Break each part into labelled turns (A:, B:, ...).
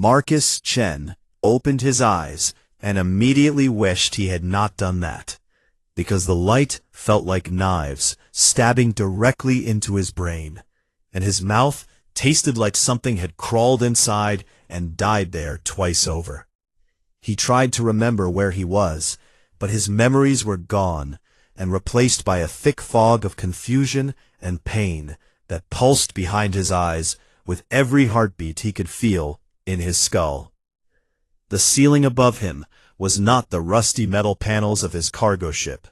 A: Marcus Chen opened his eyes and immediately wished he had not done that, because the light felt like knives stabbing directly into his brain, and his mouth tasted like something had crawled inside and died there twice over. He tried to remember where he was, but his memories were gone and replaced by a thick fog of confusion and pain that pulsed behind his eyes with every heartbeat he could feel in his skull. The ceiling above him was not the rusty metal panels of his cargo ship,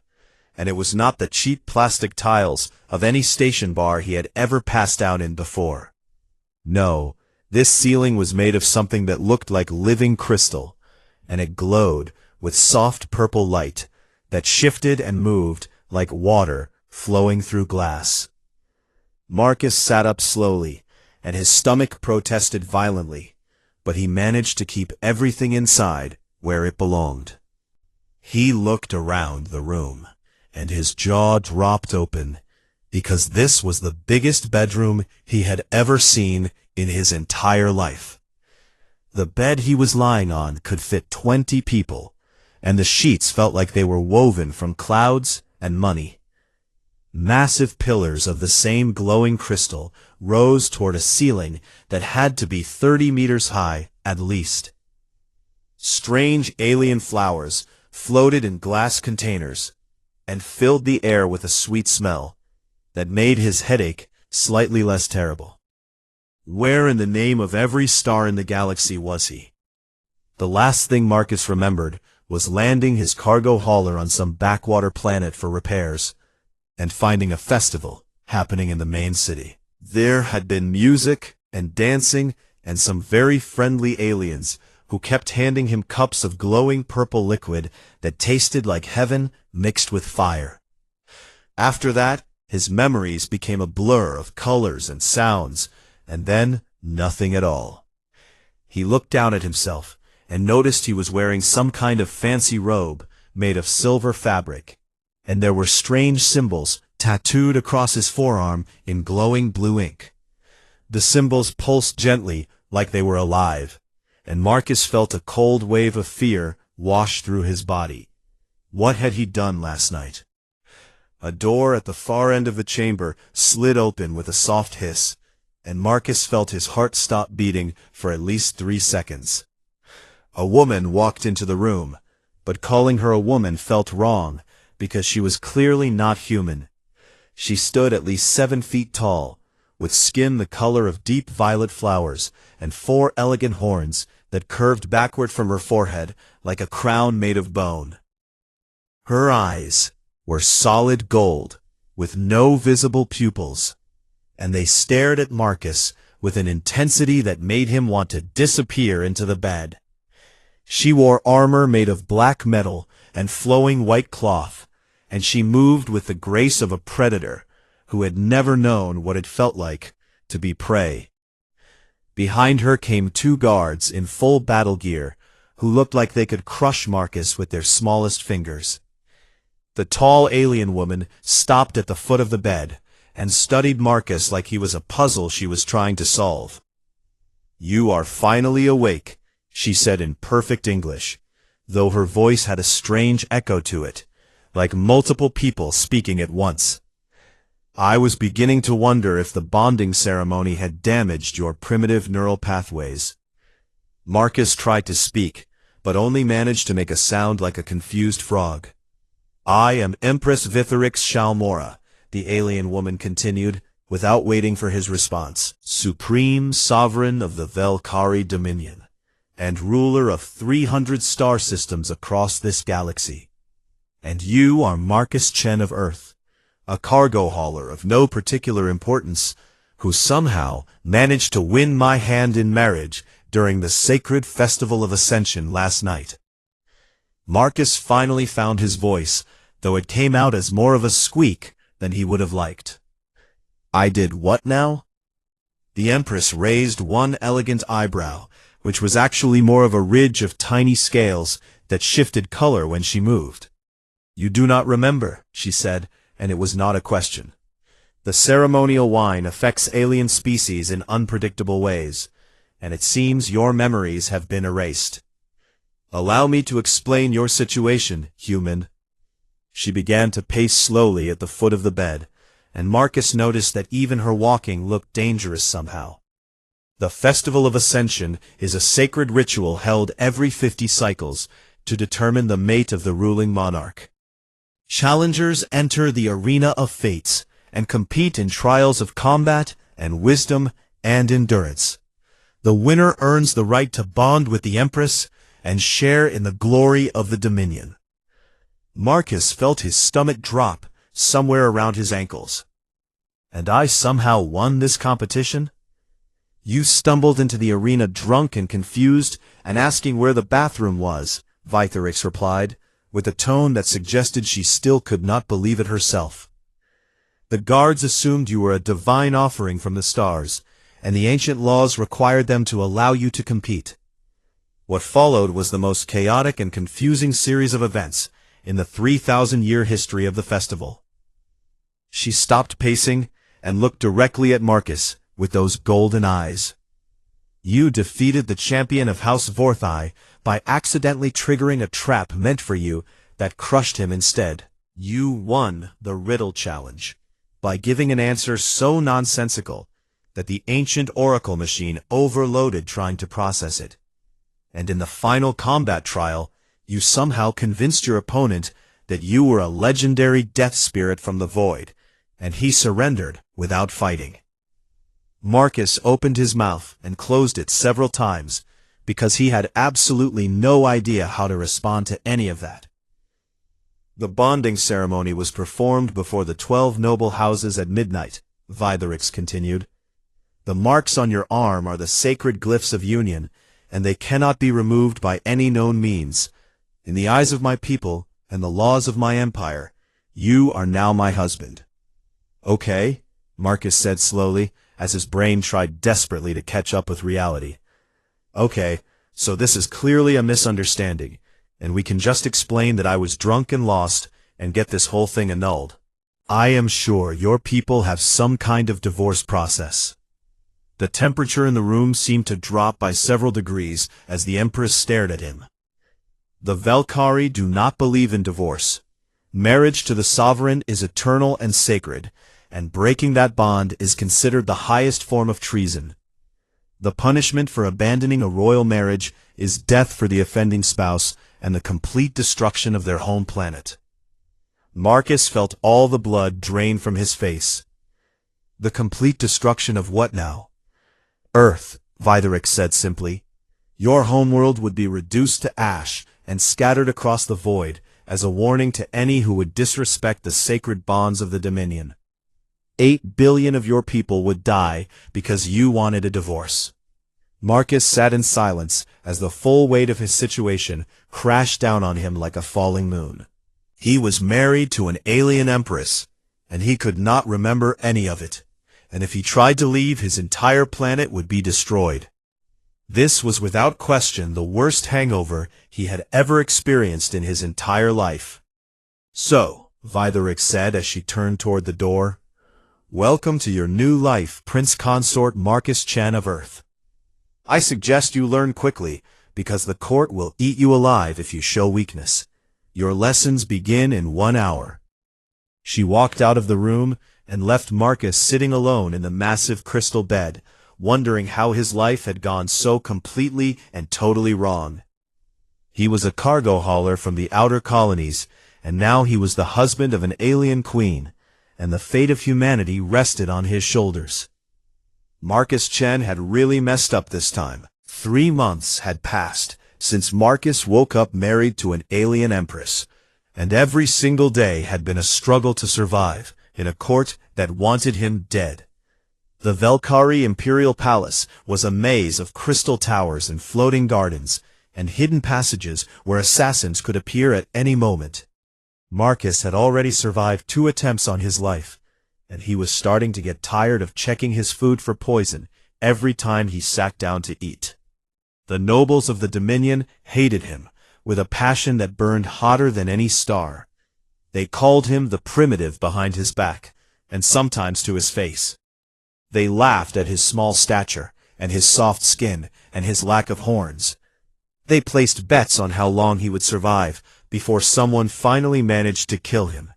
A: and it was not the cheap plastic tiles of any station bar he had ever passed out in before. No, this ceiling was made of something that looked like living crystal, and it glowed with soft purple light that shifted and moved like water flowing through glass. Marcus sat up slowly, and his stomach protested violently, but he managed to keep everything inside where it belonged. He looked around the room, and his jaw dropped open, because this was the biggest bedroom he had ever seen in his entire life. The bed he was lying on could fit 20 people, and the sheets felt like they were woven from clouds and money. Massive pillars of the same glowing crystal rose toward a ceiling that had to be 30 meters high at least. Strange alien flowers floated in glass containers and filled the air with a sweet smell that made his headache slightly less terrible. Where in the name of every star in the galaxy was he? The last thing Marcus remembered was landing his cargo hauler on some backwater planet for repairs and finding a festival happening in the main city. There had been music and dancing and some very friendly aliens who kept handing him cups of glowing purple liquid that tasted like heaven mixed with fire. After that, his memories became a blur of colors and sounds, and then nothing at all. He looked down at himself and noticed he was wearing some kind of fancy robe made of silver fabric, and there were strange symbols tattooed across his forearm in glowing blue ink. The symbols pulsed gently like they were alive, and Marcus felt a cold wave of fear wash through his body. What had he done last night? A door at the far end of the chamber slid open with a soft hiss, and Marcus felt his heart stop beating for at least 3 seconds. A woman walked into the room, but calling her a woman felt wrong, because she was clearly not human. She stood at least 7 feet tall, with skin the color of deep violet flowers, and 4 elegant horns that curved backward from her forehead like a crown made of bone. Her eyes were solid gold, with no visible pupils, and they stared at Marcus with an intensity that made him want to disappear into the bed. She wore armor made of black metal and flowing white cloth, and she moved with the grace of a predator who had never known what it felt like to be prey. Behind her came 2 guards in full battle gear who looked like they could crush Marcus with their smallest fingers. The tall alien woman stopped at the foot of the bed and studied Marcus like he was a puzzle she was trying to solve. "You are finally awake," she said in perfect English, though her voice had a strange echo to it, like multiple people speaking at once. "I was beginning to wonder if the bonding ceremony had damaged your primitive neural pathways." Marcus tried to speak, but only managed to make a sound like a confused frog. "I am Empress Vitherix Shalmora," the alien woman continued, without waiting for his response, "Supreme Sovereign of the Velkari Dominion, and ruler of 300 star systems across this galaxy. And you are Marcus Chen of Earth, a cargo hauler of no particular importance, who somehow managed to win my hand in marriage during the sacred Festival of Ascension last night." Marcus finally found his voice, though it came out as more of a squeak than he would have liked. "I did what now?" The Empress raised one elegant eyebrow, which was actually more of a ridge of tiny scales that shifted color when she moved. "You do not remember," she said, and it was not a question. "The ceremonial wine affects alien species in unpredictable ways, and it seems your memories have been erased. Allow me to explain your situation, human. She began to pace slowly at the foot of the bed, and Marcus noticed that even her walking looked dangerous somehow. The Festival of Ascension is a sacred ritual held every 50 cycles to determine the mate of the ruling monarch. Challengers enter the arena of fates and compete in trials of combat and wisdom and endurance. The winner earns the right to bond with the Empress and share in the glory of the Dominion. Marcus felt his stomach drop somewhere around his ankles. And I somehow won this competition? You stumbled into the arena drunk and confused and asking where the bathroom was, Vytherix replied, with a tone that suggested she still could not believe it herself. The guards assumed you were a divine offering from the stars, and the ancient laws required them to allow you to compete. What followed was the most chaotic and confusing series of events in the 3,000-year history of the festival. She stopped pacing and looked directly at Marcus with those golden eyes. You defeated the champion of House Vorthai by accidentally triggering a trap meant for you that crushed him instead. You won the riddle challenge by giving an answer so nonsensical that the ancient oracle machine overloaded trying to process it. And in the final combat trial, you somehow convinced your opponent that you were a legendary death spirit from the void, and he surrendered without fighting. Marcus opened his mouth and closed it several times because he had absolutely no idea how to respond to any of that. The bonding ceremony was performed before the 12 noble houses at midnight, Vytherix continued. The marks on your arm are the sacred glyphs of union, and they cannot be removed by any known means. In the eyes of my people and the laws of my empire, you are now my husband. Okay, Marcus said slowly, as his brain tried desperately to catch up with reality. Okay, so this is clearly a misunderstanding, and we can just explain that I was drunk and lost and get this whole thing annulled. I am sure your people have some kind of divorce process. The temperature in the room seemed to drop by several degrees as the Empress stared at him. The Valkyrie do not believe in divorce. Marriage to the sovereign is eternal and sacred, and breaking that bond is considered the highest form of treason. The punishment for abandoning a royal marriage is death for the offending spouse and the complete destruction of their home planet. Marcus felt all the blood drain from his face. The complete destruction of what now? Earth, Vytherix said simply. Your homeworld would be reduced to ash and scattered across the void as a warning to any who would disrespect the sacred bonds of the Dominion. 8 billion of your people would die because you wanted a divorce. Marcus sat in silence as the full weight of his situation crashed down on him like a falling moon. He was married to an alien empress, and he could not remember any of it, and if he tried to leave, his entire planet would be destroyed. This was without question the worst hangover he had ever experienced in his entire life. So, Vytherix said as she turned toward the door, welcome to your new life, Prince Consort Marcus Chan of Earth. I suggest you learn quickly, because the court will eat you alive if you show weakness. Your lessons begin in 1 hour. She walked out of the room and left Marcus sitting alone in the massive crystal bed, wondering how his life had gone so completely and totally wrong. He was a cargo hauler from the outer colonies, and now he was the husband of an alien queen, and the fate of humanity rested on his shoulders. Marcus Chen had really messed up this time. 3 months had passed since Marcus woke up married to an alien empress, and every single day had been a struggle to survive in a court that wanted him dead. The Valkyrie Imperial Palace was a maze of crystal towers and floating gardens, and hidden passages where assassins could appear at any moment. Marcus had already survived 2 attempts on his life, and he was starting to get tired of checking his food for poison every time he sat down to eat. The nobles of the Dominion hated him with a passion that burned hotter than any star. They called him the primitive behind his back, and sometimes to his face. They laughed at his small stature and his soft skin, and his lack of horns. They placed bets on how long he would survive before someone finally managed to kill him.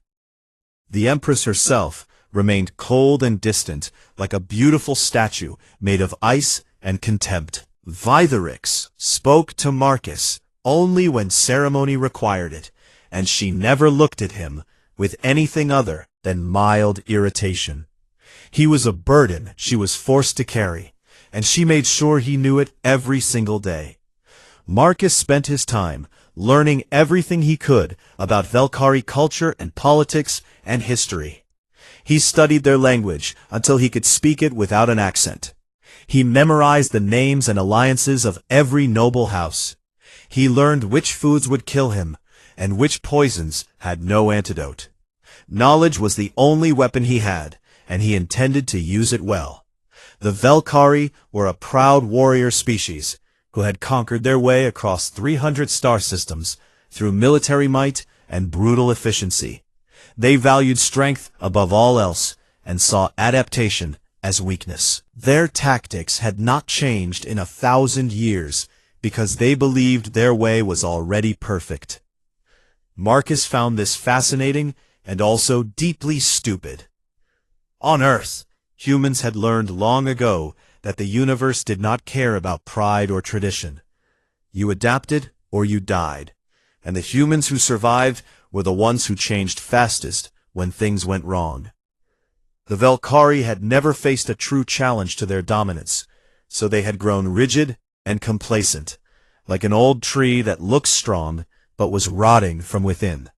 A: The Empress herself remained cold and distant, like a beautiful statue made of ice and contempt. Vitherix spoke to Marcus only when ceremony required it, and she never looked at him with anything other than mild irritation. He was a burden she was forced to carry, and she made sure he knew it every single day. Marcus spent his time learning everything he could about Velkhari culture and politics and history. He studied their language until he could speak it without an accent. He memorized the names and alliances of every noble house. He learned which foods would kill him and which poisons had no antidote. Knowledge was the only weapon he had, and he intended to use it well. The Velkhari were a proud warrior species who had conquered their way across 300 star systems through military might and brutal efficiency. They valued strength above all else and saw adaptation as weakness. Their tactics had not changed in 1,000 years because they believed their way was already perfect. Marcus found this fascinating and also deeply stupid. On Earth, humans had learned long ago that the universe did not care about pride or tradition. You adapted or you died, and the humans who survived were the ones who changed fastest when things went wrong. The Velkhari had never faced a true challenge to their dominance, so they had grown rigid and complacent, like an old tree that looks strong but was rotting from within.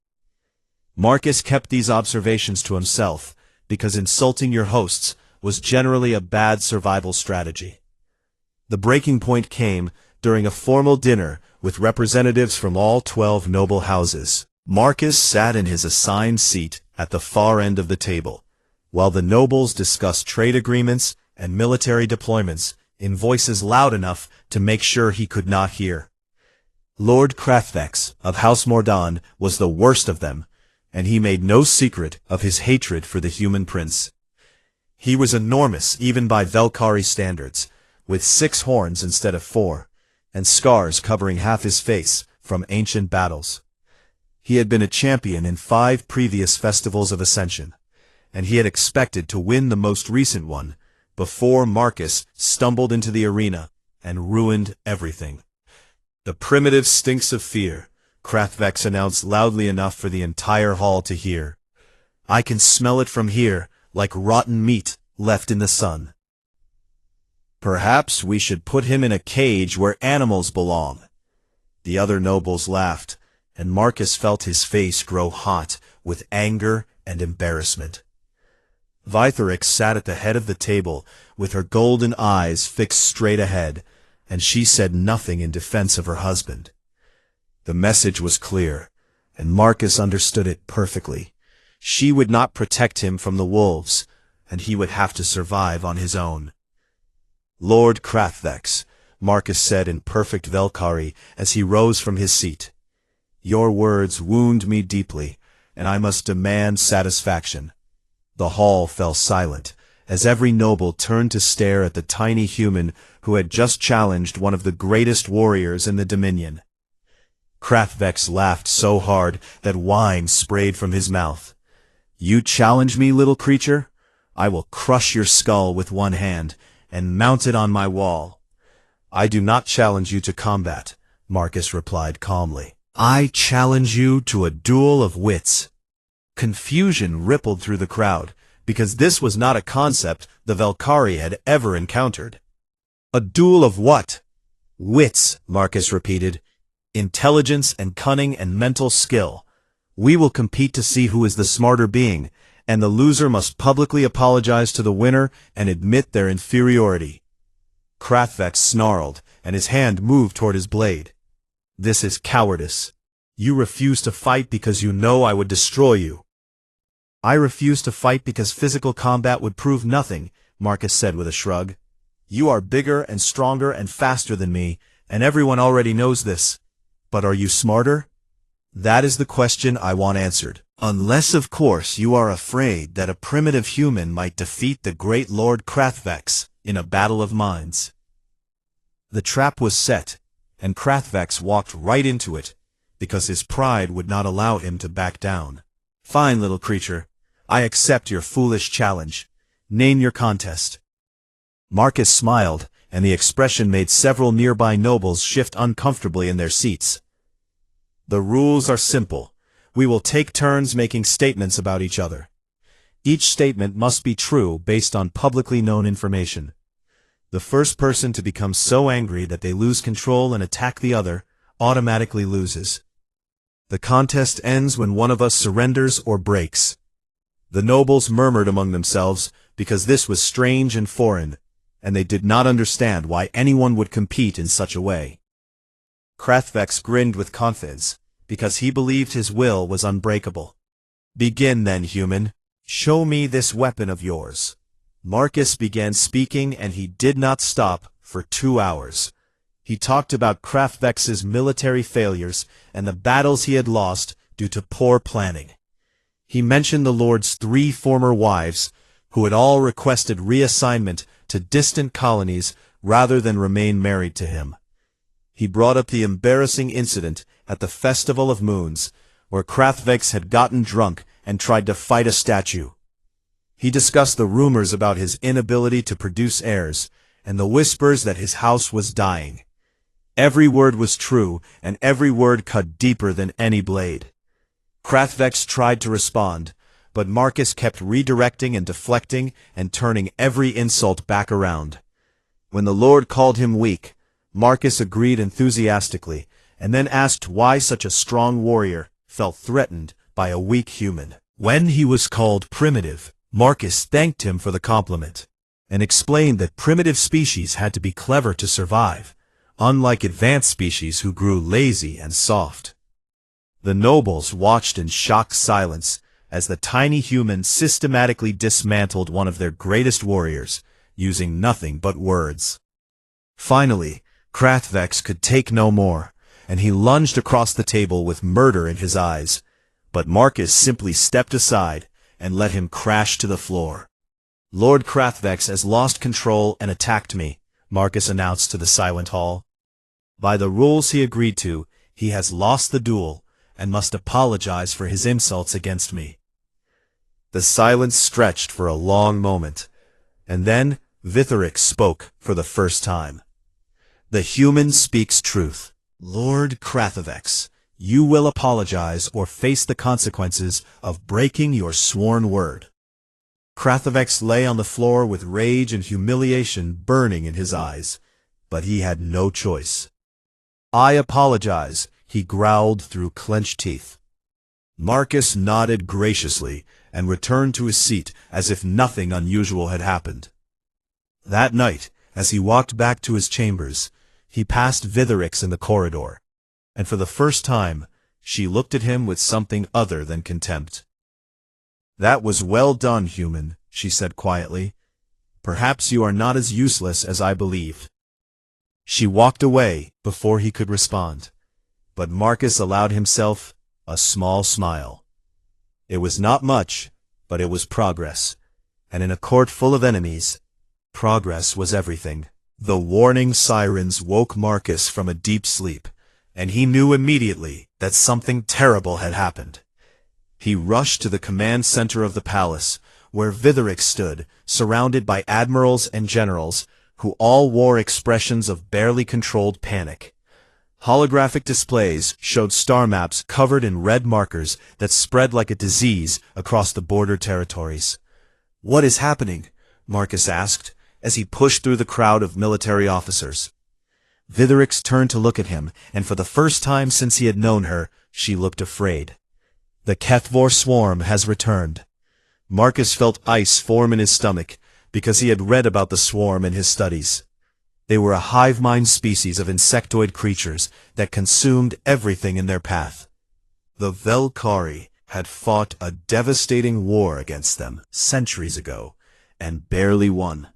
A: Marcus kept these observations to himself because insulting your hosts was generally a bad survival strategy. The breaking point came during a formal dinner with representatives from all 12 noble houses. Marcus sat in his assigned seat at the far end of the table, while the nobles discussed trade agreements and military deployments in voices loud enough to make sure he could not hear. Lord Krathvex of House Mordan was the worst of them, and he made no secret of his hatred for the human prince. He was enormous even by Velkhari standards, with 6 horns instead of 4, and scars covering half his face from ancient battles. He had been a champion in 5 previous festivals of ascension, and he had expected to win the most recent one before Marcus stumbled into the arena and ruined everything. "The primitive stinks of fear," Krathvex announced loudly enough for the entire hall to hear. "I can smell it from here, like rotten meat left in the sun. Perhaps we should put him in a cage where animals belong." The other nobles laughed, and Marcus felt his face grow hot with anger and embarrassment. Vitherix sat at the head of the table with her golden eyes fixed straight ahead, and she said nothing in defense of her husband. The message was clear, and Marcus understood it perfectly. She would not protect him from the wolves, and he would have to survive on his own. "Lord Krathvex," Marcus said in perfect Velkhari as he rose from his seat, "your words wound me deeply, and I must demand satisfaction." The hall fell silent, as every noble turned to stare at the tiny human who had just challenged one of the greatest warriors in the Dominion. Krathvex laughed so hard that wine sprayed from his mouth. "You challenge me, little creature? I will crush your skull with one hand and mount it on my wall." "I do not challenge you to combat," Marcus replied calmly. "I challenge you to a duel of wits." Confusion rippled through the crowd, because this was not a concept the Velkhari had ever encountered. "A duel of what?" "Wits," Marcus repeated. "Intelligence and cunning and mental skill. We will compete to see who is the smarter being, and the loser must publicly apologize to the winner and admit their inferiority." Krathvex snarled, and his hand moved toward his blade. "This is cowardice. You refuse to fight because you know I would destroy you." "I refuse to fight because physical combat would prove nothing," Marcus said with a shrug. "You are bigger and stronger and faster than me, and everyone already knows this. But are you smarter? That is the question I want answered. Unless, of course, you are afraid that a primitive human might defeat the great Lord Krathvex in a battle of minds." The trap was set, and Krathvex walked right into it, because his pride would not allow him to back down. "Fine, little creature. I accept your foolish challenge. Name your contest." Marcus smiled, and the expression made several nearby nobles shift uncomfortably in their seats. "The rules are simple. We will take turns making statements about each other. Each statement must be true based on publicly known information. The first person to become so angry that they lose control and attack the other automatically loses. The contest ends when one of us surrenders or breaks." The nobles murmured among themselves because this was strange and foreign, and they did not understand why anyone would compete in such a way. Krathvex grinned with confidence, because he believed his will was unbreakable. "Begin then, human. Show me this weapon of yours." Marcus began speaking, and he did not stop for 2 hours. He talked about Krathvex's military failures and the battles he had lost due to poor planning. He mentioned the Lord's 3 former wives, who had all requested reassignment to distant colonies rather than remain married to him. He brought up the embarrassing incident at the Festival of Moons, where Krathvex had gotten drunk and tried to fight a statue. He discussed the rumors about his inability to produce heirs, and the whispers that his house was dying. Every word was true, and every word cut deeper than any blade. Krathvex tried to respond, but Marcus kept redirecting and deflecting and turning every insult back around. When the Lord called him weak, Marcus agreed enthusiastically, and then asked why such a strong warrior felt threatened by a weak human. When he was called primitive, Marcus thanked him for the compliment, and explained that primitive species had to be clever to survive, unlike advanced species who grew lazy and soft. The nobles watched in shocked silence as the tiny human systematically dismantled one of their greatest warriors, using nothing but words. Finally, Krathvex could take no more, and he lunged across the table with murder in his eyes, but Marcus simply stepped aside and let him crash to the floor. "Lord Krathvex has lost control and attacked me," Marcus announced to the silent hall. "By the rules he agreed to, he has lost the duel and must apologize for his insults against me." The silence stretched for a long moment, and then Vitherix spoke for the first time. "The human speaks truth. Lord Krathvex, you will apologize or face the consequences of breaking your sworn word." Krathvex lay on the floor with rage and humiliation burning in his eyes, but he had no choice. "I apologize," he growled through clenched teeth. Marcus nodded graciously and returned to his seat as if nothing unusual had happened. That night, as he walked back to his chambers, he passed Vitherix in the corridor, and for the first time, she looked at him with something other than contempt. "That was well done, human," she said quietly. "Perhaps you are not as useless as I believed." She walked away before he could respond, but Marcus allowed himself a small smile. It was not much, but it was progress, and in a court full of enemies, progress was everything. The warning sirens woke Marcus from a deep sleep, and he knew immediately that something terrible had happened. He rushed to the command center of the palace, where Vitherix stood, surrounded by admirals and generals, who all wore expressions of barely controlled panic. Holographic displays showed star maps covered in red markers that spread like a disease across the border territories. "What is happening?" Marcus asked, as he pushed through the crowd of military officers. Vitherix turned to look at him, and for the first time since he had known her, she looked afraid. "The Kethvor swarm has returned." Marcus felt ice form in his stomach, because he had read about the swarm in his studies. They were a hive-mind species of insectoid creatures that consumed everything in their path. The Velkari had fought a devastating war against them centuries ago, and barely won.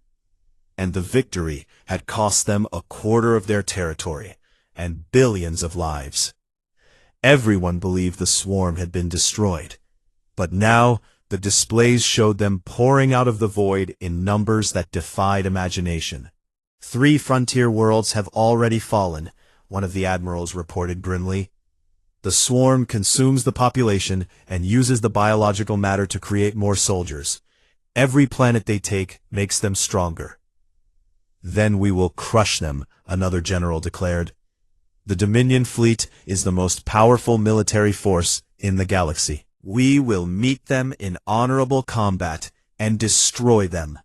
A: And the victory had cost them a quarter of their territory, and billions of lives. Everyone believed the swarm had been destroyed, but now the displays showed them pouring out of the void in numbers that defied imagination. 3 frontier worlds have already fallen, one of the admirals reported grimly. The swarm consumes the population and uses the biological matter to create more soldiers. Every planet they take makes them stronger. Then we will crush them, another general declared. The Dominion fleet is the most powerful military force in the galaxy. We will meet them in honorable combat and destroy them.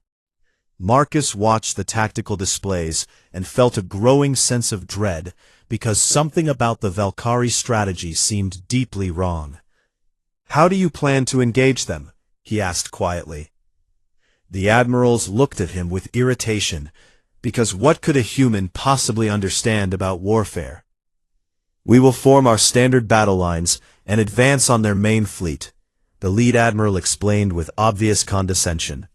A: Marcus watched the tactical displays and felt a growing sense of dread because something about the Valkyrie strategy seemed deeply wrong. "How do you plan to engage them?" he asked quietly. The admirals looked at him with irritation, because what could a human possibly understand about warfare? "We will form our standard battle lines and advance on their main fleet," the lead admiral explained with obvious condescension.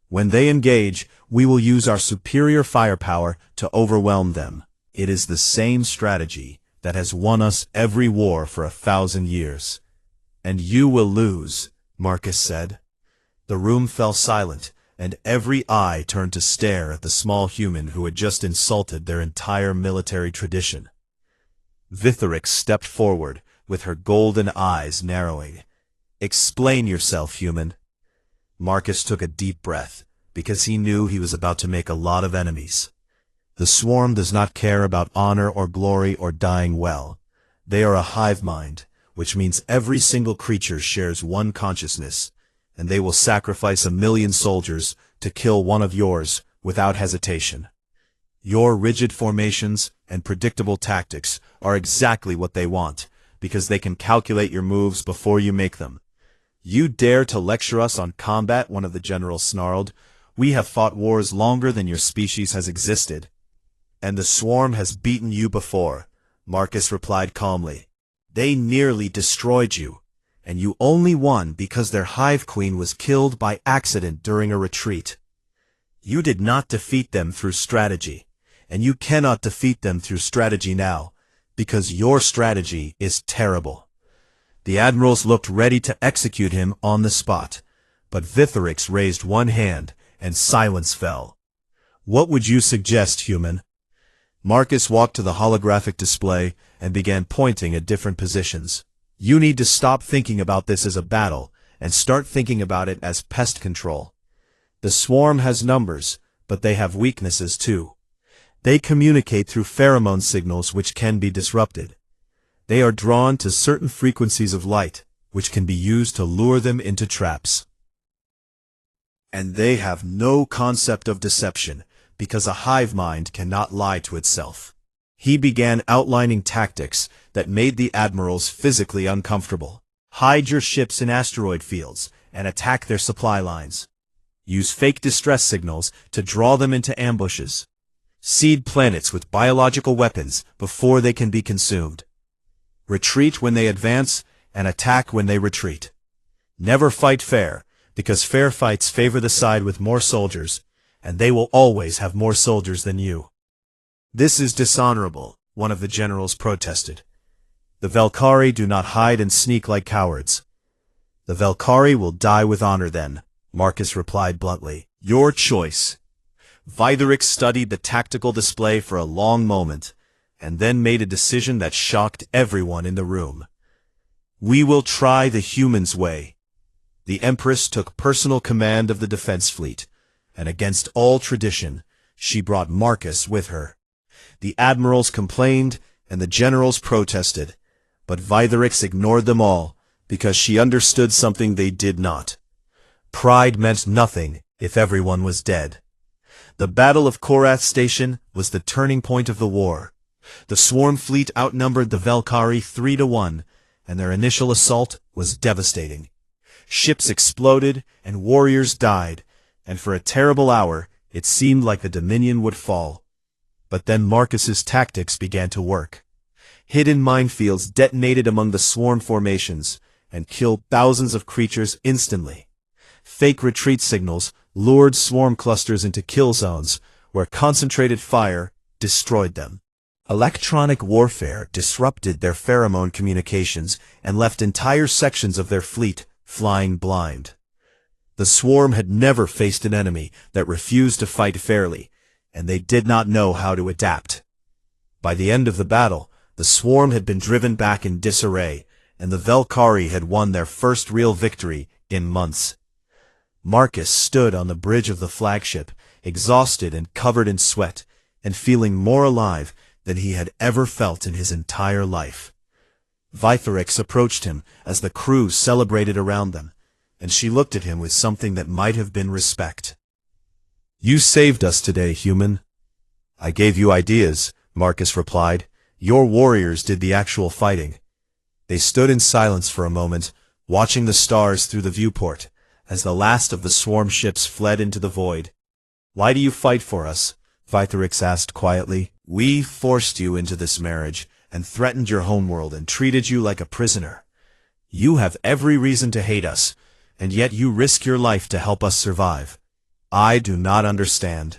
A: "When they engage, we will use our superior firepower to overwhelm them. It is the same strategy that has won us every war for 1,000 years. And you will lose," Marcus said. The room fell silent, and every eye turned to stare at the small human who had just insulted their entire military tradition. Vitherix stepped forward, with her golden eyes narrowing. "Explain yourself, human." Marcus took a deep breath, because he knew he was about to make a lot of enemies. The swarm does not care about honor or glory or dying well. They are a hive mind, which means every single creature shares one consciousness, and they will sacrifice 1,000,000 soldiers to kill one of yours without hesitation. Your rigid formations and predictable tactics are exactly what they want, because they can calculate your moves before you make them. "You dare to lecture us on combat?" one of the generals snarled. "We have fought wars longer than your species has existed." "And the swarm has beaten you before," Marcus replied calmly. "They nearly destroyed you, and you only won because their hive queen was killed by accident during a retreat. You did not defeat them through strategy, and you cannot defeat them through strategy now, because your strategy is terrible." The admirals looked ready to execute him on the spot, but Vitherix raised one hand, and silence fell. "What would you suggest, human?" Marcus walked to the holographic display and began pointing at different positions. "You need to stop thinking about this as a battle and start thinking about it as pest control. The swarm has numbers, but they have weaknesses too. They communicate through pheromone signals which can be disrupted. They are drawn to certain frequencies of light, which can be used to lure them into traps. And they have no concept of deception, because a hive mind cannot lie to itself." He began outlining tactics that made the admirals physically uncomfortable. "Hide your ships in asteroid fields and attack their supply lines. Use fake distress signals to draw them into ambushes. Seed planets with biological weapons before they can be consumed. Retreat when they advance and attack when they retreat. Never fight fair, because fair fights favor the side with more soldiers, and they will always have more soldiers than you." "This is dishonorable," one of the generals protested. "The Valkyrie do not hide and sneak like cowards." "The Valkyrie will die with honor then," Marcus replied bluntly. "Your choice." Vitherix studied the tactical display for a long moment, and then made a decision that shocked everyone in the room. "We will try the humans' way." The Empress took personal command of the defense fleet, and against all tradition, she brought Marcus with her. The admirals complained, and the generals protested, but Vitherix ignored them all, because she understood something they did not. Pride meant nothing if everyone was dead. The Battle of Korath Station was the turning point of the war. The swarm fleet outnumbered the Valkyrie 3-1, and their initial assault was devastating. Ships exploded, and warriors died, and for a terrible hour it seemed like the Dominion would fall. But then Marcus's tactics began to work. Hidden minefields detonated among the swarm formations, and killed thousands of creatures instantly. Fake retreat signals lured swarm clusters into kill zones, where concentrated fire destroyed them. Electronic warfare disrupted their pheromone communications and left entire sections of their fleet flying blind. The swarm had never faced an enemy that refused to fight fairly, and they did not know how to adapt. By the end of the battle, the swarm had been driven back in disarray, and the Velkhari had won their first real victory in months. Marcus stood on the bridge of the flagship, exhausted and covered in sweat, and feeling more alive than he had ever felt in his entire life. Vitherix approached him as the crew celebrated around them, and she looked at him with something that might have been respect. "You saved us today, human." "I gave you ideas," Marcus replied. "Your warriors did the actual fighting." They stood in silence for a moment, watching the stars through the viewport, as the last of the swarm ships fled into the void. "Why do you fight for us?" Vitherix asked quietly. "We forced you into this marriage, and threatened your homeworld, and treated you like a prisoner. You have every reason to hate us, and yet you risk your life to help us survive. I do not understand."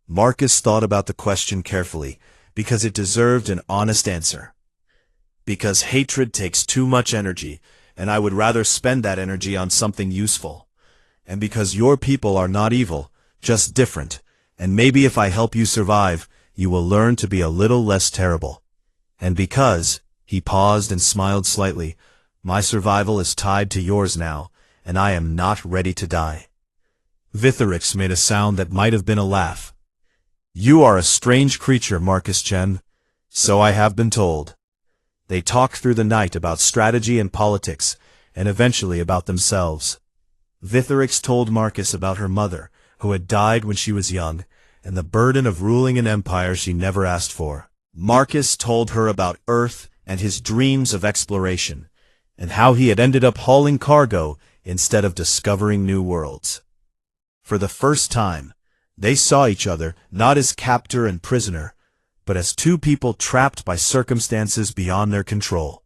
A: Marcus thought about the question carefully, because it deserved an honest answer. "Because hatred takes too much energy, and I would rather spend that energy on something useful. And because your people are not evil, just different, and maybe if I help you survive, you will learn to be a little less terrible. And because," he paused and smiled slightly, "my survival is tied to yours now, and I am not ready to die." Vitherix made a sound that might have been a laugh. "You are a strange creature, Marcus Chen." "So I have been told." They talked through the night about strategy and politics, and eventually about themselves. Vitherix told Marcus about her mother, who had died when she was young, and the burden of ruling an empire she never asked for. Marcus told her about Earth and his dreams of exploration, and how he had ended up hauling cargo instead of discovering new worlds. For the first time, they saw each other not as captor and prisoner, but as two people trapped by circumstances beyond their control.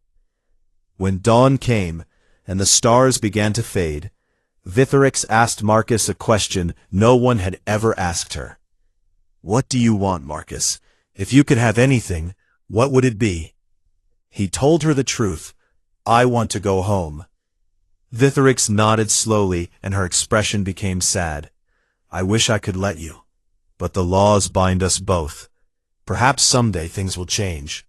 A: When dawn came, and the stars began to fade, Vitherix asked Marcus a question no one had ever asked her. "What do you want, Marcus? If you could have anything, what would it be?" He told her the truth. "I want to go home." Vitherix nodded slowly, and her expression became sad. "I wish I could let you, but the laws bind us both. Perhaps someday things will change."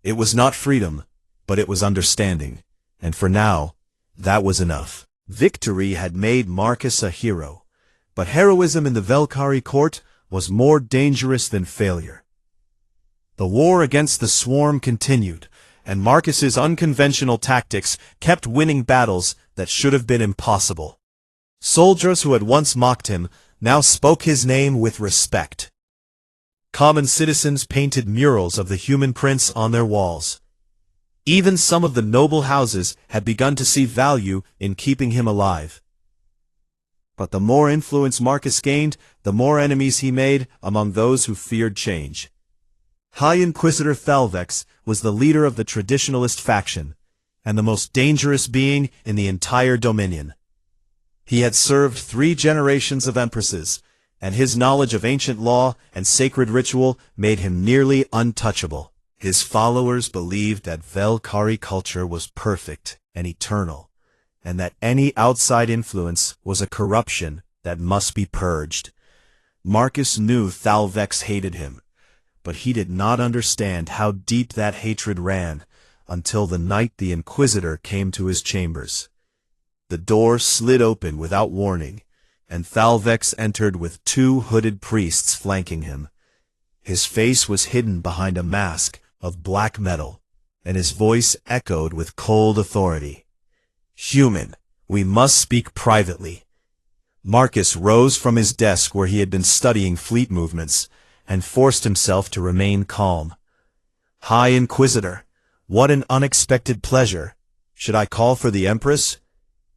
A: It was not freedom, but it was understanding, and for now, that was enough. Victory had made Marcus a hero, but heroism in the Velkhari court was more dangerous than failure. The war against the swarm continued, and Marcus's unconventional tactics kept winning battles that should have been impossible. Soldiers who had once mocked him now spoke his name with respect. Common citizens painted murals of the human prince on their walls. Even some of the noble houses had begun to see value in keeping him alive. But the more influence Marcus gained, the more enemies he made among those who feared change. High Inquisitor Thalvex was the leader of the traditionalist faction, and the most dangerous being in the entire Dominion. He had served 3 generations of empresses, and his knowledge of ancient law and sacred ritual made him nearly untouchable. His followers believed that Velkhari culture was perfect and eternal, and that any outside influence was a corruption that must be purged. Marcus knew Thalvex hated him, but he did not understand how deep that hatred ran until the night the Inquisitor came to his chambers. The door slid open without warning, and Thalvex entered with 2 hooded priests flanking him. His face was hidden behind a mask of black metal, and his voice echoed with cold authority. "Human, we must speak privately." Marcus rose from his desk where he had been studying fleet movements, and forced himself to remain calm. "High Inquisitor, what an unexpected pleasure. Should I call for the Empress?"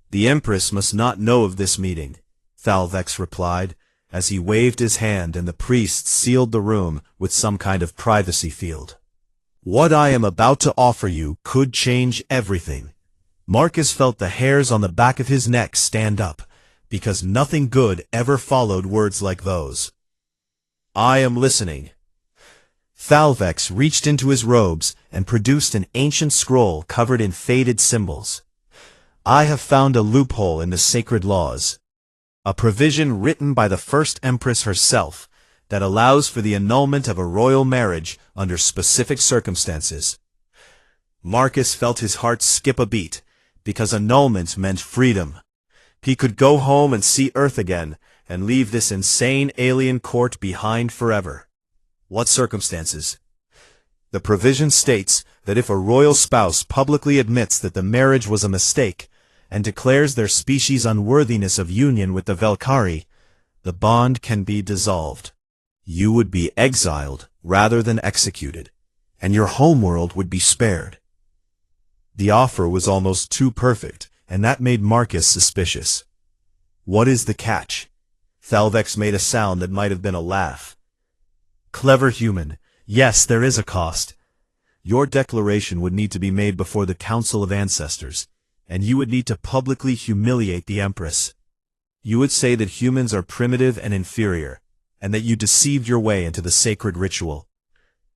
A: "The Empress must not know of this meeting," Thalvex replied, as he waved his hand and the priests sealed the room with some kind of privacy field. "What I am about to offer you could change everything." Marcus felt the hairs on the back of his neck stand up, because nothing good ever followed words like those. "I am listening." Thalvex reached into his robes and produced an ancient scroll covered in faded symbols. "I have found a loophole in the sacred laws. A provision written by the first Empress herself that allows for the annulment of a royal marriage under specific circumstances. Marcus felt his heart skip a beat, because annulment meant freedom. He could go home and see Earth again, and leave this insane alien court behind forever. What circumstances? The provision states that if a royal spouse publicly admits that the marriage was a mistake, and declares their species' unworthiness of union with the Valkyrie, the bond can be dissolved. You would be exiled rather than executed, and your homeworld would be spared. The offer was almost too perfect, and that made Marcus suspicious. What is the catch? Thalvex made a sound that might have been a laugh. Clever human, yes, there is a cost. Your declaration would need to be made before the Council of Ancestors, and you would need to publicly humiliate the Empress. You would say that humans are primitive and inferior, and that you deceived your way into the sacred ritual.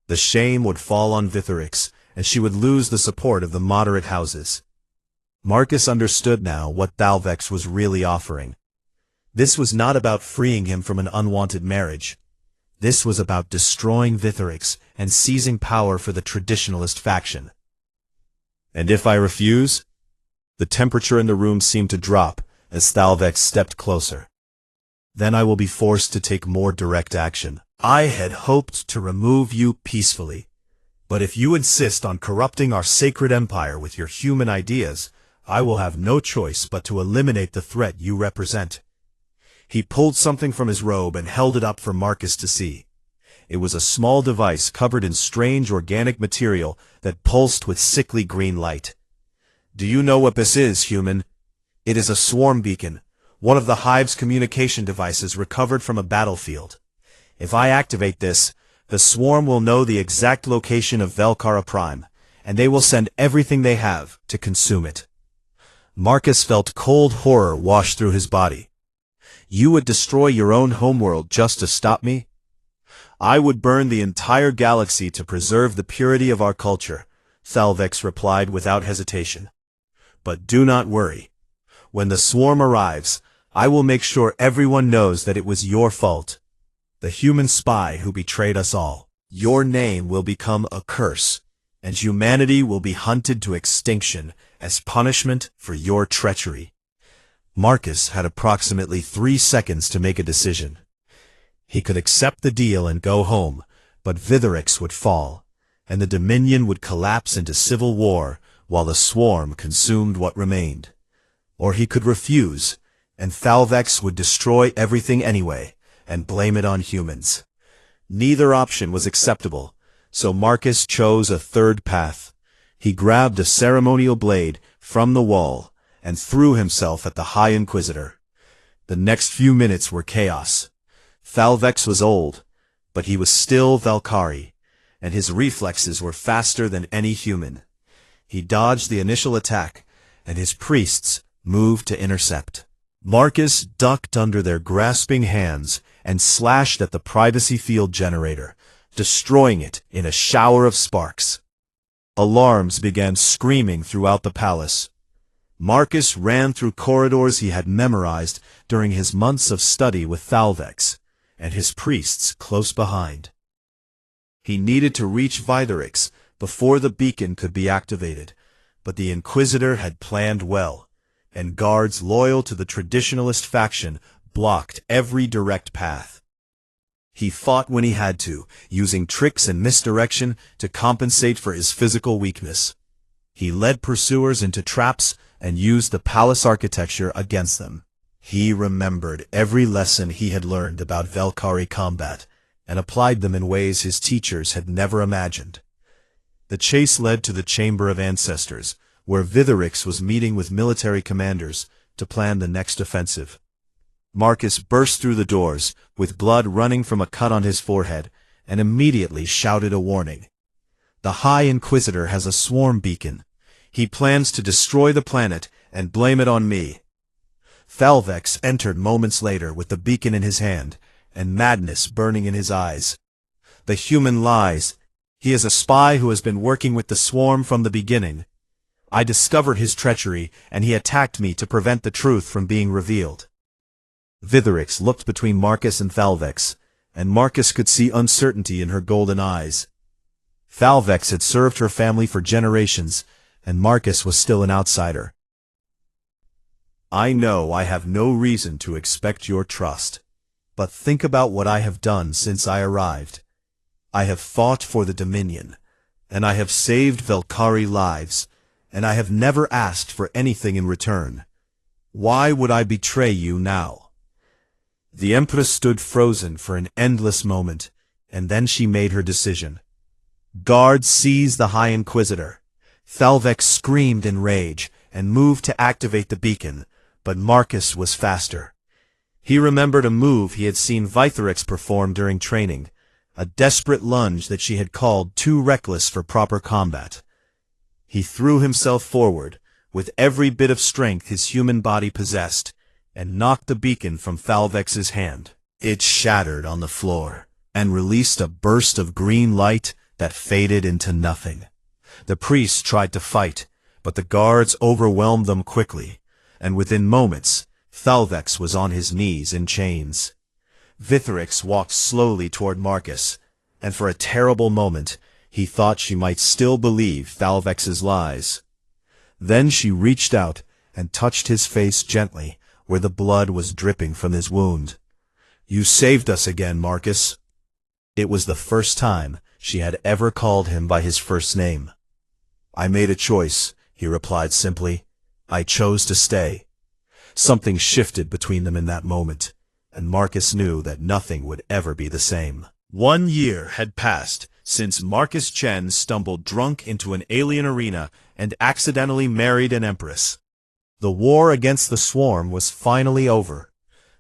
A: The shame would fall on Vitherix, and she would lose the support of the moderate houses. Marcus understood now what Thalvex was really offering. This was not about freeing him from an unwanted marriage. This was about destroying Vitherix and seizing power for the traditionalist faction. And if I refuse? The temperature in the room seemed to drop as Thalvex stepped closer. Then I will be forced to take more direct action. I had hoped to remove you peacefully. But if you insist on corrupting our sacred empire with your human ideas, I will have no choice but to eliminate the threat you represent. He pulled something from his robe and held it up for Marcus to see. It was a small device covered in strange organic material that pulsed with sickly green light. Do you know what this is, human? It is a swarm beacon, one of the Hive's communication devices recovered from a battlefield. If I activate this, the swarm will know the exact location of Velkara Prime, and they will send everything they have to consume it. Marcus felt cold horror wash through his body. You would destroy your own homeworld just to stop me? I would burn the entire galaxy to preserve the purity of our culture, Thalvex replied without hesitation. But do not worry. When the swarm arrives, I will make sure everyone knows that it was your fault. The human spy who betrayed us all. Your name will become a curse, and humanity will be hunted to extinction as punishment for your treachery. Marcus had approximately 3 seconds to make a decision. He could accept the deal and go home, but Vitherix would fall, and the Dominion would collapse into civil war while the swarm consumed what remained. Or he could refuse, and Thalvex would destroy everything anyway, and blame it on humans. Neither option was acceptable, so Marcus chose a third path. He grabbed a ceremonial blade from the wall and threw himself at the High Inquisitor. The next few minutes were chaos. Thalvex was old, but he was still Valkyrie, and his reflexes were faster than any human. He dodged the initial attack, and his priests moved to intercept. Marcus ducked under their grasping hands and slashed at the privacy field generator, destroying it in a shower of sparks. Alarms began screaming throughout the palace. Marcus ran through corridors he had memorized during his months of study with Thalvex, and his priests close behind. He needed to reach Vitherix before the beacon could be activated, but the Inquisitor had planned well, and guards loyal to the traditionalist faction blocked every direct path. He fought when he had to, using tricks and misdirection to compensate for his physical weakness. He led pursuers into traps and used the palace architecture against them. He remembered every lesson he had learned about Valkyrie combat and applied them in ways his teachers had never imagined. The chase led to the Chamber of Ancestors, where Vitherix was meeting with military commanders to plan the next offensive. Marcus burst through the doors, with blood running from a cut on his forehead, and immediately shouted a warning. The High Inquisitor has a swarm beacon. He plans to destroy the planet and blame it on me. Thalvex entered moments later with the beacon in his hand, and madness burning in his eyes. The human lies. He is a spy who has been working with the swarm from the beginning. I discovered his treachery, and he attacked me to prevent the truth from being revealed. Vitherix looked between Marcus and Thalvex, and Marcus could see uncertainty in her golden eyes. Thalvex had served her family for generations, and Marcus was still an outsider. I know I have no reason to expect your trust, but think about what I have done since I arrived. I have fought for the Dominion, and I have saved Velkhari lives, and I have never asked for anything in return. Why would I betray you now? The Empress stood frozen for an endless moment, and then she made her decision. Guards seized the High Inquisitor. Thalvex screamed in rage and moved to activate the beacon, but Marcus was faster. He remembered a move he had seen Vitherix perform during training, a desperate lunge that she had called too reckless for proper combat. He threw himself forward, with every bit of strength his human body possessed, and knocked the beacon from Thalvex's hand. It shattered on the floor, and released a burst of green light that faded into nothing. The priests tried to fight, but the guards overwhelmed them quickly, and within moments, Thalvex was on his knees in chains. Vitherix walked slowly toward Marcus, and for a terrible moment, he thought she might still believe Thalvex's lies. Then she reached out and touched his face gently, where the blood was dripping from his wound. You saved us again, Marcus. It was the first time she had ever called him by his first name. I made a choice, he replied simply. I chose to stay. Something shifted between them in that moment, and Marcus knew that nothing would ever be the same. 1 year had passed since Marcus Chen stumbled drunk into an alien arena and accidentally married an empress. The war against the swarm was finally over.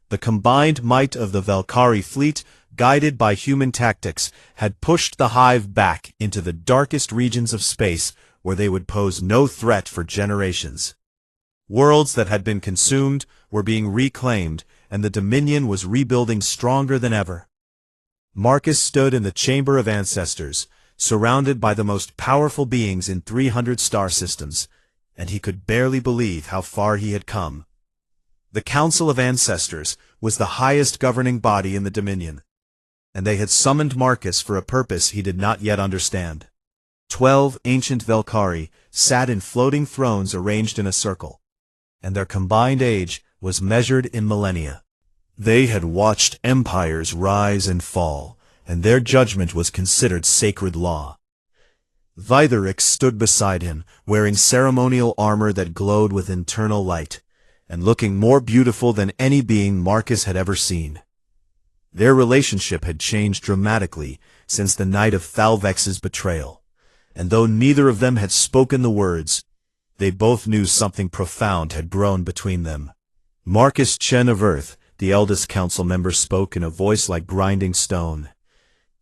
A: The combined might of the Velkhari fleet, guided by human tactics, had pushed the hive back into the darkest regions of space where they would pose no threat for generations. Worlds that had been consumed were being reclaimed, and the Dominion was rebuilding stronger than ever. Marcus stood in the Chamber of Ancestors, surrounded by the most powerful beings in 300 star systems, and he could barely believe how far he had come. The Council of Ancestors was the highest governing body in the Dominion, and they had summoned Marcus for a purpose he did not yet understand. 12 ancient Velkhari sat in floating thrones arranged in a circle, and their combined age was measured in millennia. They had watched empires rise and fall, and their judgment was considered sacred law. Vitherix stood beside him, wearing ceremonial armor that glowed with internal light, and looking more beautiful than any being Marcus had ever seen. Their relationship had changed dramatically since the night of Thalvex's betrayal, and though neither of them had spoken the words, they both knew something profound had grown between them. Marcus Chen of Earth, the eldest council member, spoke in a voice like grinding stone.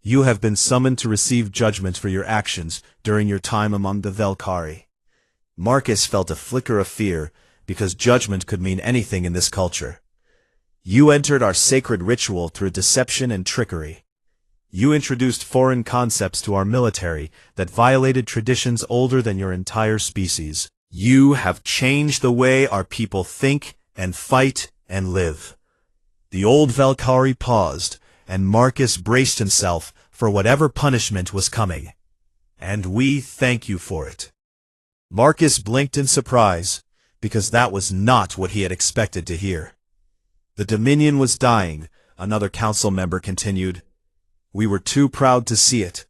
A: You have been summoned to receive judgment for your actions during your time among the Velkhari. Marcus felt a flicker of fear, because judgment could mean anything in this culture. You entered our sacred ritual through deception and trickery. You introduced foreign concepts to our military that violated traditions older than your entire species. You have changed the way our people think and fight and live. The old Velkhari paused, and Marcus braced himself for whatever punishment was coming. And we thank you for it. Marcus blinked in surprise, because that was not what he had expected to hear. The Dominion was dying, another council member continued. We were too proud to see it,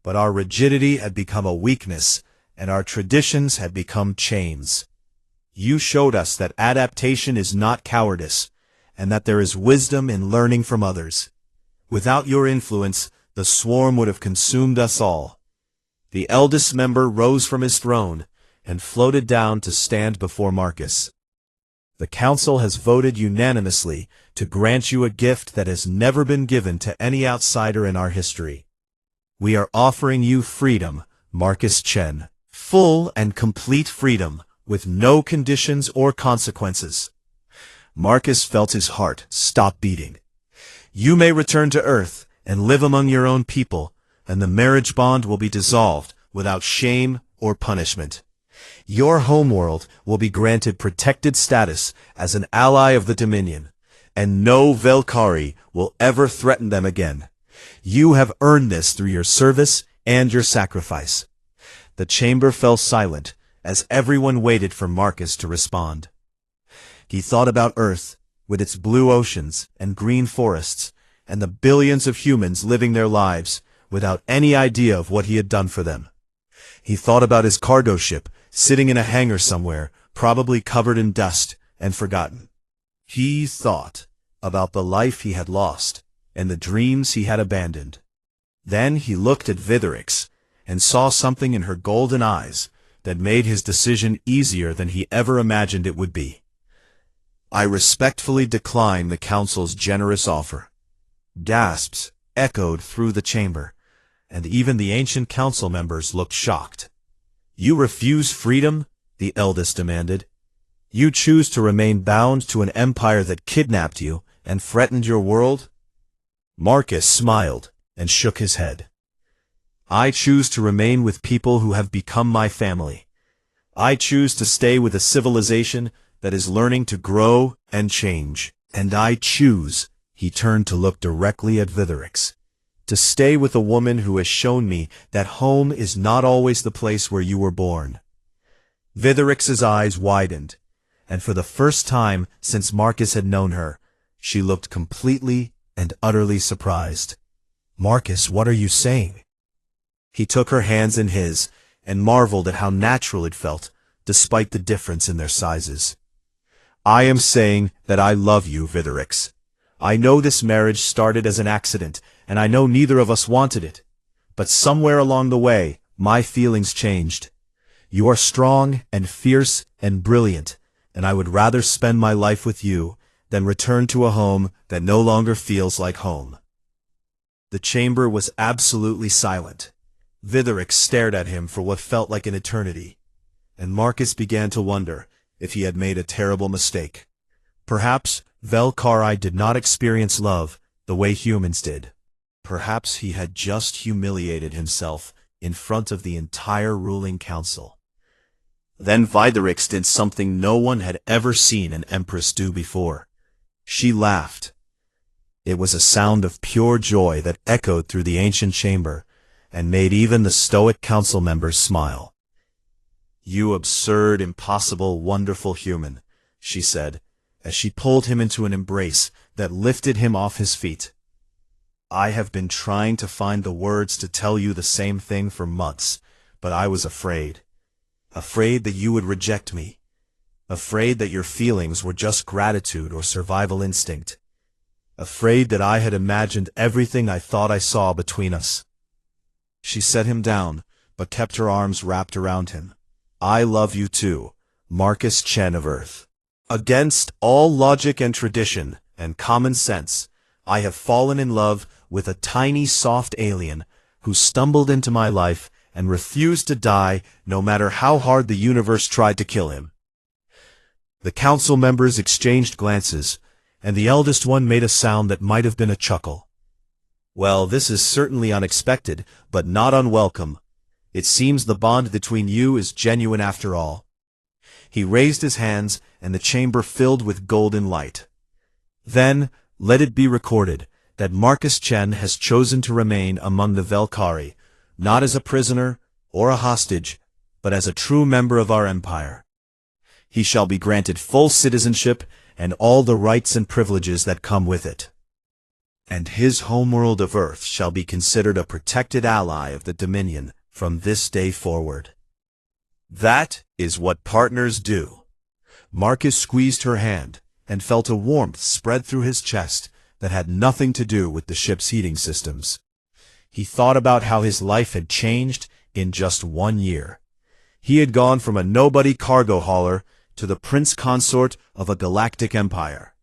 A: but our rigidity had become a weakness, and our traditions had become chains. You showed us that adaptation is not cowardice, and that there is wisdom in learning from others. Without your influence, the swarm would have consumed us all. The eldest member rose from his throne and floated down to stand before Marcus. The council has voted unanimously to grant you a gift that has never been given to any outsider in our history. We are offering you freedom, Marcus Chen. Full and complete freedom, with no conditions or consequences. Marcus felt his heart stop beating. You may return to Earth and live among your own people, and the marriage bond will be dissolved without shame or punishment. Your homeworld will be granted protected status as an ally of the Dominion, and no Velkhari will ever threaten them again. You have earned this through your service and your sacrifice." The chamber fell silent as everyone waited for Marcus to respond. He thought about Earth, with its blue oceans and green forests, and the billions of humans living their lives without any idea of what he had done for them. He thought about his cargo ship sitting in a hangar somewhere, probably covered in dust and forgotten. He thought about the life he had lost and the dreams he had abandoned. Then he looked at Vitherix and saw something in her golden eyes that made his decision easier than he ever imagined it would be. "I respectfully decline the Council's generous offer." Gasps echoed through the chamber, and even the ancient council members looked shocked. "You refuse freedom?" the eldest demanded. "You choose to remain bound to an empire that kidnapped you and threatened your world?" Marcus smiled and shook his head. "I choose to remain with people who have become my family. I choose to stay with a civilization that is learning to grow and change. And I choose," he turned to look directly at Vitherix, "to stay with a woman who has shown me that home is not always the place where you were born." Vitherix's eyes widened, and for the first time since Marcus had known her, she looked completely and utterly surprised. "Marcus, what are you saying?" He took her hands in his and marveled at how natural it felt, despite the difference in their sizes. "I am saying that I love you, Vitherix. I know this marriage started as an accident, and I know neither of us wanted it. But somewhere along the way, my feelings changed. You are strong and fierce and brilliant, and I would rather spend my life with you than return to a home that no longer feels like home." The chamber was absolutely silent. Vitherix stared at him for what felt like an eternity, and Marcus began to wonder if he had made a terrible mistake. Perhaps Velkari did not experience love the way humans did. Perhaps he had just humiliated himself in front of the entire ruling council. Then Vitherix did something no one had ever seen an empress do before. She laughed. It was a sound of pure joy that echoed through the ancient chamber and made even the stoic council members smile. "You absurd, impossible, wonderful human," she said, as she pulled him into an embrace that lifted him off his feet. "I have been trying to find the words to tell you the same thing for months, but I was afraid. Afraid that you would reject me. Afraid that your feelings were just gratitude or survival instinct. Afraid that I had imagined everything I thought I saw between us." She set him down, but kept her arms wrapped around him. "I love you too, Marcus Chen of Earth. Against all logic and tradition and common sense, I have fallen in love with a tiny soft alien who stumbled into my life and refused to die no matter how hard the universe tried to kill him." The council members exchanged glances, and the eldest one made a sound that might have been a chuckle. "Well, this is certainly unexpected, but not unwelcome. It seems the bond between you is genuine after all." He raised his hands, and the chamber filled with golden light. "Then, let it be recorded that Marcus Chen has chosen to remain among the Velkari, not as a prisoner or a hostage, but as a true member of our empire. He shall be granted full citizenship and all the rights and privileges that come with it. And his homeworld of Earth shall be considered a protected ally of the Dominion from this day forward." That is what partners do. Marcus squeezed her hand and felt a warmth spread through his chest that had nothing to do with the ship's heating systems. He thought about how his life had changed in just 1 year. He had gone from a nobody cargo hauler to the prince consort of a galactic empire.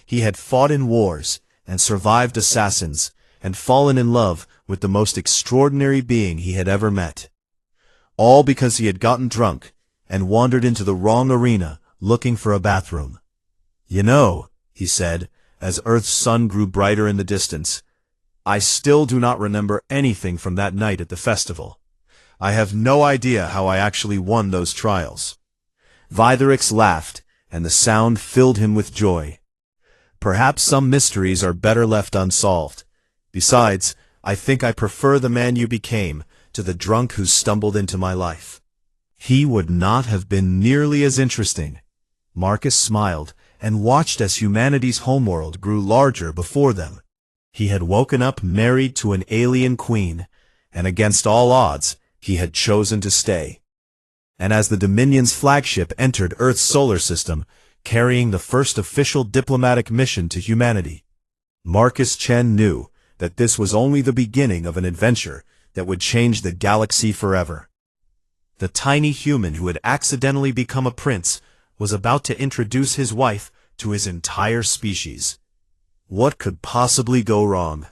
A: He had fought in wars and survived assassins and fallen in love with the most extraordinary being he had ever met. All because he had gotten drunk and wandered into the wrong arena looking for a bathroom. "You know," he said, as Earth's sun grew brighter in the distance, "I still do not remember anything from that night at the festival. I have no idea how I actually won those trials." Vitherix laughed, and the sound filled him with joy. "Perhaps some mysteries are better left unsolved. Besides, I think I prefer the man you became to the drunk who stumbled into my life." He would not have been nearly as interesting. Marcus smiled and watched as humanity's homeworld grew larger before them. He had woken up married to an alien queen, and against all odds, he had chosen to stay. And as the Dominion's flagship entered Earth's solar system, carrying the first official diplomatic mission to humanity, Marcus Chen knew that this was only the beginning of an adventure that would change the galaxy forever. The tiny human who had accidentally become a prince was about to introduce his wife to his entire species. What could possibly go wrong?